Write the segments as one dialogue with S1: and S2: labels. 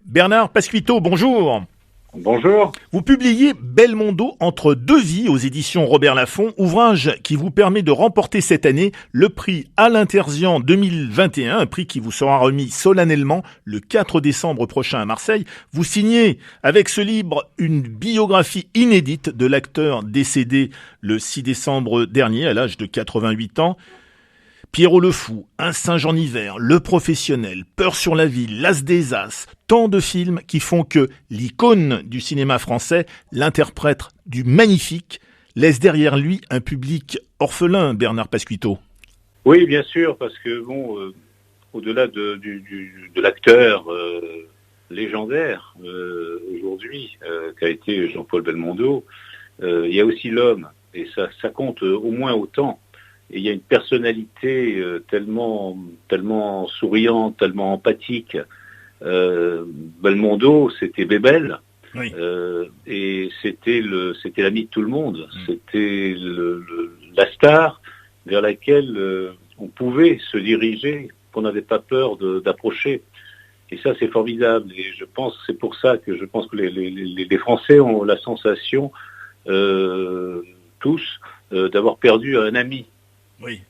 S1: Bernard Pasquito, bonjour.
S2: Bonjour.
S1: Vous publiez Belmondo entre deux vies aux éditions Robert Laffont, ouvrage qui vous permet de remporter cette année le prix Alain Terzian 2021, un prix qui vous sera remis solennellement le 4 décembre prochain à Marseille. Vous signez avec ce livre une biographie inédite de l'acteur décédé le 6 décembre dernier à l'âge de 88 ans. Pierrot le Fou, Un singe en hiver, Le Professionnel, Peur sur la ville, L'As des As, tant de films qui font que l'icône du cinéma français, l'interprète du magnifique, laisse derrière lui un public orphelin, Bernard Pasquito.
S2: Oui, bien sûr, parce que au-delà de l'acteur légendaire aujourd'hui qu'a été Jean-Paul Belmondo, il y a aussi l'homme, et ça compte au moins autant. Et il y a une personnalité tellement souriante, tellement empathique. Belmondo, c'était Bébel,
S1: Oui.
S2: et c'était l'ami de tout le monde. C'était la star vers laquelle on pouvait se diriger, qu'on n'avait pas peur d'approcher. Et ça, c'est formidable. Et c'est pour ça que je pense que les Français ont la sensation, tous, d'avoir perdu un ami.
S1: Oui.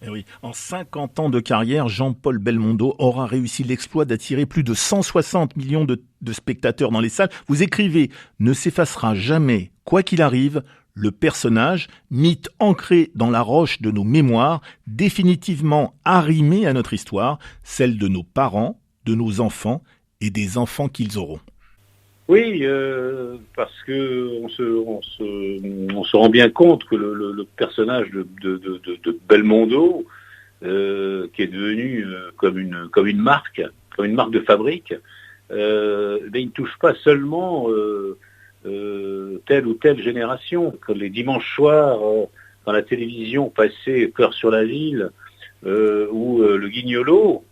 S1: Eh oui. En 50 ans de carrière, Jean-Paul Belmondo aura réussi l'exploit d'attirer plus de 160 millions de spectateurs dans les salles. Vous écrivez « Ne s'effacera jamais, quoi qu'il arrive, le personnage, mythe ancré dans la roche de nos mémoires, définitivement arrimé à notre histoire, celle de nos parents, de nos enfants et des enfants qu'ils auront. »
S2: Oui, parce que on se rend bien compte que le personnage de Belmondo, qui est devenu comme une marque de fabrique, il ne touche pas seulement telle ou telle génération. Quand les dimanches soirs, quand la télévision passait Cœur sur la ville ou le Guignolo,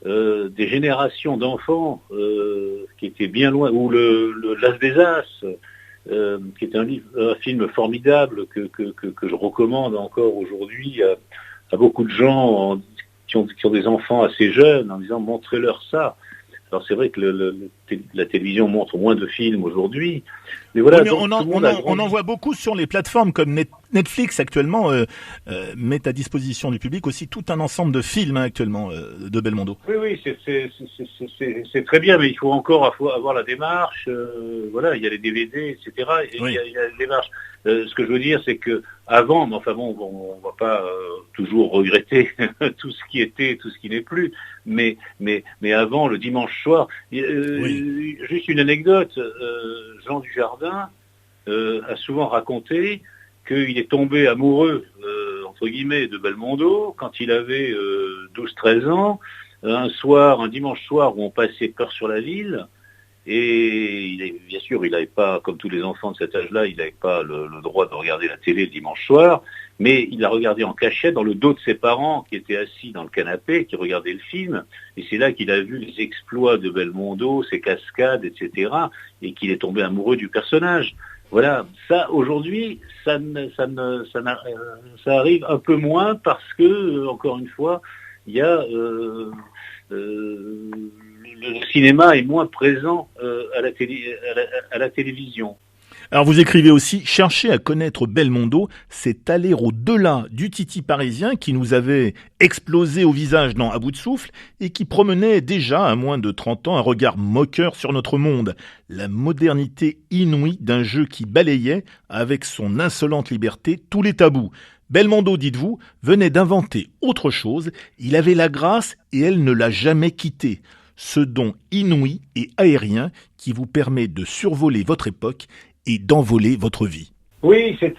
S2: des générations d'enfants qui étaient bien loin, ou le L'As des As, qui est un film formidable que je recommande encore aujourd'hui à beaucoup de gens qui ont des enfants assez jeunes, en disant montrez-leur ça. Alors c'est vrai que la télévision montre moins de films aujourd'hui, mais voilà.
S1: Oui, mais
S2: Donc,
S1: on en voit beaucoup sur les plateformes comme Netflix actuellement met à disposition du public aussi tout un ensemble de films actuellement de Belmondo.
S2: Oui, c'est très bien, mais il faut encore avoir la démarche. Voilà, il y a les DVD, etc. Et
S1: Oui.
S2: il y a la démarche. Ce que je veux dire, c'est que avant, mais enfin bon, on va pas toujours regretter tout ce qui était, tout ce qui n'est plus. Mais avant, le dimanche soir,
S1: Oui.
S2: juste une anecdote. Jean Dujardin a souvent raconté qu'il est tombé amoureux, entre guillemets, de Belmondo quand il avait 12-13 ans, un dimanche soir où on passait Peur sur la ville, et bien sûr, il n'avait pas, comme tous les enfants de cet âge-là, il n'avait pas le droit de regarder la télé le dimanche soir, mais il l'a regardé en cachette dans le dos de ses parents qui étaient assis dans le canapé, qui regardaient le film, et c'est là qu'il a vu les exploits de Belmondo, ses cascades, etc., et qu'il est tombé amoureux du personnage. Voilà, ça aujourd'hui, ça arrive un peu moins parce que, encore une fois, il y a le cinéma est moins présent à la télévision.
S1: Alors vous écrivez aussi, chercher à connaître Belmondo, c'est aller au-delà du titi parisien qui nous avait explosé au visage dans À bout de souffle et qui promenait déjà à moins de 30 ans un regard moqueur sur notre monde. La modernité inouïe d'un jeu qui balayait, avec son insolente liberté, tous les tabous. Belmondo, dites-vous, venait d'inventer autre chose, il avait la grâce et elle ne l'a jamais quitté. Ce don inouï et aérien qui vous permet de survoler votre époque et d'envoler votre vie.
S2: Oui, c'est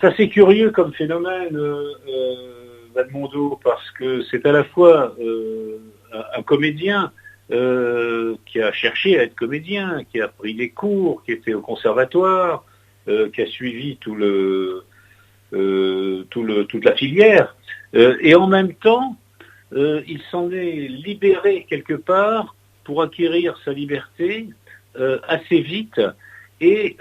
S2: assez curieux comme phénomène, Belmondo, parce que c'est à la fois un comédien qui a cherché à être comédien, qui a pris des cours, qui était au conservatoire, qui a suivi toute la filière, et en même temps, il s'en est libéré quelque part pour acquérir sa liberté assez vite, et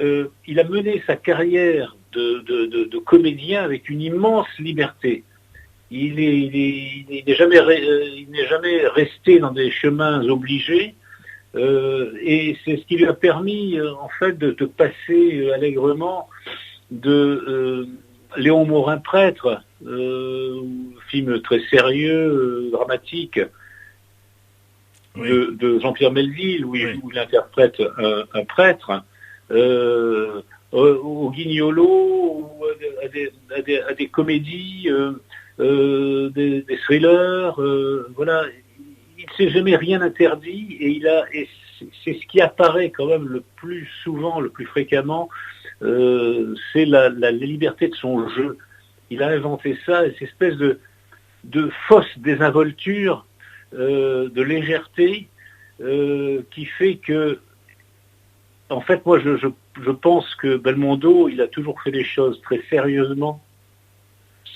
S2: il a mené sa carrière de comédien avec une immense liberté. il n'est jamais resté dans des chemins obligés, et c'est ce qui lui a permis en fait de passer allègrement de Léon Morin prêtre, film très sérieux, dramatique,
S1: Oui.
S2: de Jean-Pierre Melville, où il interprète un prêtre, au Guignolo, ou à des comédies, des thrillers, voilà. Il ne s'est jamais rien interdit, et c'est ce qui apparaît quand même le plus souvent, le plus fréquemment, c'est la liberté de son jeu. Il a inventé ça, cette espèce de fausse désinvolture, de légèreté, qui fait que, en fait, moi, je pense que Belmondo, il a toujours fait les choses très sérieusement,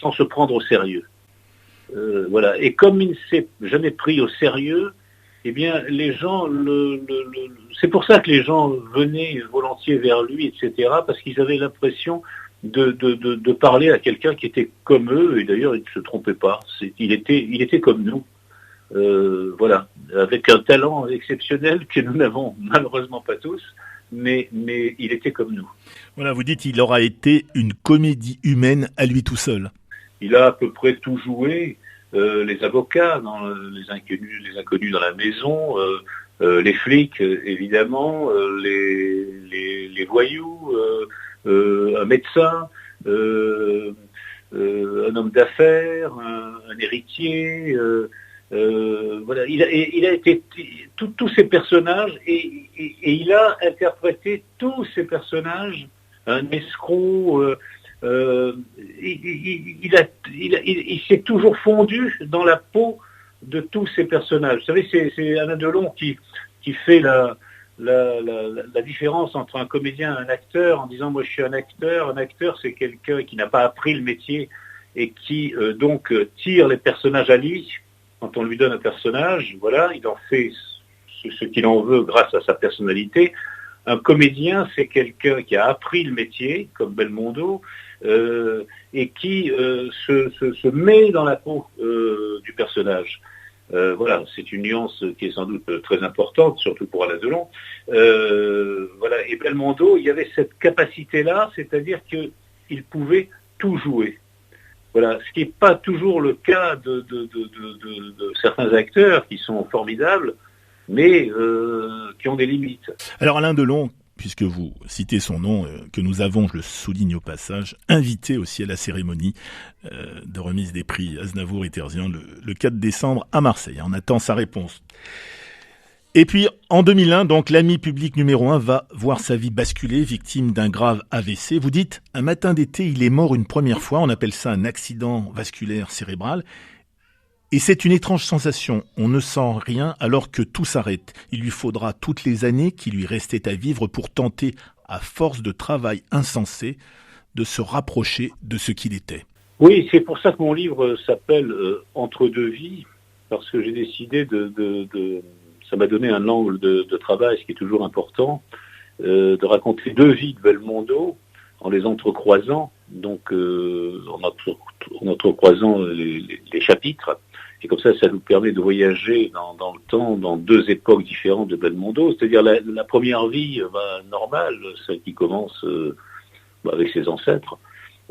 S2: sans se prendre au sérieux. Voilà. Et comme il ne s'est jamais pris au sérieux, eh bien, les gens, c'est pour ça que les gens venaient volontiers vers lui, etc., parce qu'ils avaient l'impression de parler à quelqu'un qui était comme eux, et d'ailleurs, il ne se trompait pas. Il était comme nous. Voilà, avec un talent exceptionnel que nous n'avons malheureusement pas tous, mais il était comme nous.
S1: Voilà, vous dites il aura été une comédie humaine à lui tout seul.
S2: Il a à peu près tout joué, les avocats dans les inconnus dans la maison, les flics évidemment, les voyous, un médecin, un homme d'affaires, un héritier. Voilà, il a été tous ces personnages, et il a interprété tous ces personnages, un escroc. Il s'est toujours fondu dans la peau de tous ces personnages. Vous savez, c'est Alain Delon qui fait la différence entre un comédien et un acteur, en disant moi je suis un acteur. Un acteur, c'est quelqu'un qui n'a pas appris le métier et qui donc tire les personnages à lui. Quand on lui donne un personnage, voilà, il en fait ce qu'il en veut grâce à sa personnalité. Un comédien, c'est quelqu'un qui a appris le métier, comme Belmondo, et qui se met dans la peau du personnage. Voilà, c'est une nuance qui est sans doute très importante, surtout pour Alain Delon. Voilà, et Belmondo, il y avait cette capacité-là, c'est-à-dire qu'il pouvait tout jouer. Voilà, ce qui n'est pas toujours le cas de certains acteurs qui sont formidables, mais qui ont des limites.
S1: Alors Alain Delon, puisque vous citez son nom, que nous avons, je le souligne au passage, invité aussi à la cérémonie de remise des prix Aznavour et Terzian le 4 décembre à Marseille. On attend sa réponse. Et puis, en 2001, donc, l'ami public numéro 1 va voir sa vie basculer, victime d'un grave AVC. Vous dites, un matin d'été, il est mort une première fois. On appelle ça un accident vasculaire cérébral. Et c'est une étrange sensation. On ne sent rien alors que tout s'arrête. Il lui faudra toutes les années qui lui restaient à vivre pour tenter, à force de travail insensé, de se rapprocher de ce qu'il était.
S2: Oui, c'est pour ça que mon livre s'appelle Entre deux vies, parce que j'ai décidé ça m'a donné un angle de travail, ce qui est toujours important, de raconter deux vies de Belmondo en les entrecroisant, donc en entrecroisant les chapitres. Et comme ça nous permet de voyager dans le temps, dans deux époques différentes de Belmondo. C'est-à-dire la première vie normale, celle qui commence avec ses ancêtres,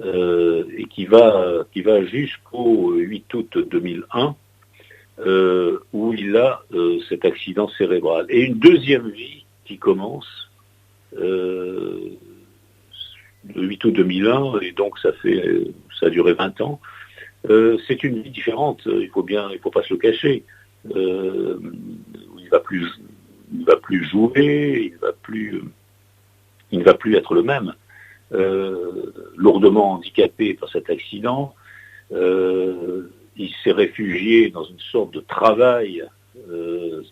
S2: et qui va jusqu'au 8 août 2001, où il a cet accident cérébral. Et une deuxième vie qui commence le 8 août 2001, et donc ça a duré 20 ans. C'est une vie différente, il faut pas se le cacher. Il va plus jouer, il ne va plus être le même. Lourdement handicapé par cet accident, il s'est réfugié dans une sorte de travail,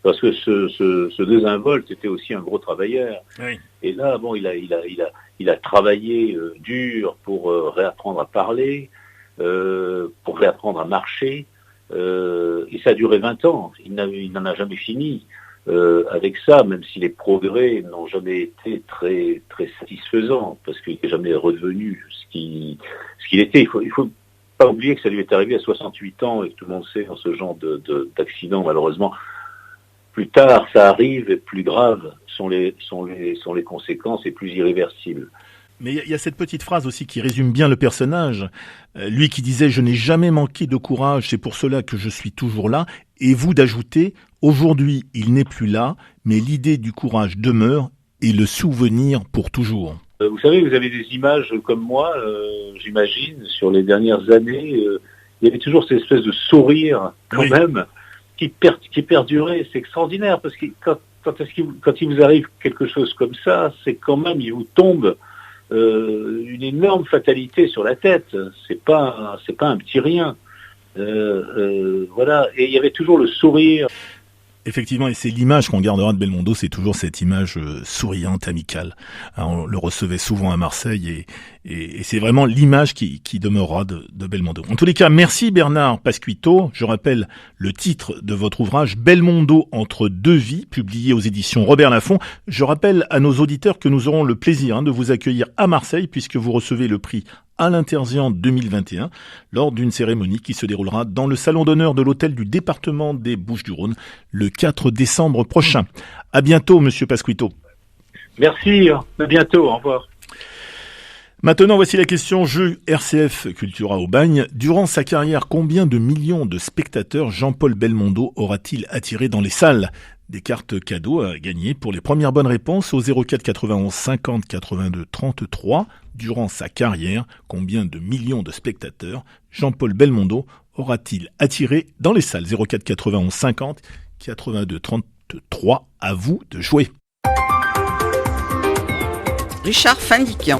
S2: parce que ce désinvolte était aussi un gros travailleur.
S1: Oui.
S2: Et là, il a travaillé dur pour réapprendre à parler, pour réapprendre à marcher, et ça a duré 20 ans. Il n'en a jamais fini avec ça, même si les progrès n'ont jamais été très très satisfaisants, parce qu'il n'est jamais redevenu ce qu'il était. Il faut pas oublier que ça lui est arrivé à 68 ans et que tout le monde sait dans ce genre d'accident, malheureusement, plus tard ça arrive et plus graves sont les conséquences et plus irréversibles.
S1: Mais il y a cette petite phrase aussi qui résume bien le personnage. Lui qui disait « Je n'ai jamais manqué de courage, c'est pour cela que je suis toujours là ». Et vous d'ajouter « Aujourd'hui, il n'est plus là, mais l'idée du courage demeure et le souvenir pour toujours ».
S2: Vous savez, vous avez des images comme moi, j'imagine, sur les dernières années. Il y avait toujours cette espèce de sourire quand même qui perdurait. C'est extraordinaire parce que quand il vous arrive quelque chose comme ça, c'est quand même, il vous tombe une énorme fatalité sur la tête. C'est pas un petit rien. Voilà. Et il y avait toujours le sourire.
S1: Effectivement, et c'est l'image qu'on gardera de Belmondo, c'est toujours cette image souriante, amicale. On le recevait souvent à Marseille et c'est vraiment l'image qui demeurera de Belmondo. En tous les cas, merci Bernard Pasquito. Je rappelle le titre de votre ouvrage, Belmondo entre deux vies, publié aux éditions Robert Laffont. Je rappelle à nos auditeurs que nous aurons le plaisir de vous accueillir à Marseille puisque vous recevez le prix Alain Terzian 2021 lors d'une cérémonie qui se déroulera dans le salon d'honneur de l'hôtel du département des Bouches-du-Rhône le 4 décembre prochain. À bientôt, monsieur Pasquito.
S2: Merci, à bientôt, au revoir.
S1: Maintenant, voici la question jeu RCF Cultura au bagne. Durant sa carrière, combien de millions de spectateurs Jean-Paul Belmondo aura-t-il attiré dans les salles ? Des cartes cadeaux à gagner pour les premières bonnes réponses au 04 91 50 82 33. Durant sa carrière, combien de millions de spectateurs Jean-Paul Belmondo aura-t-il attiré dans les salles ? 04 91 50 82 33. À vous de jouer.
S3: Richard Findiquian.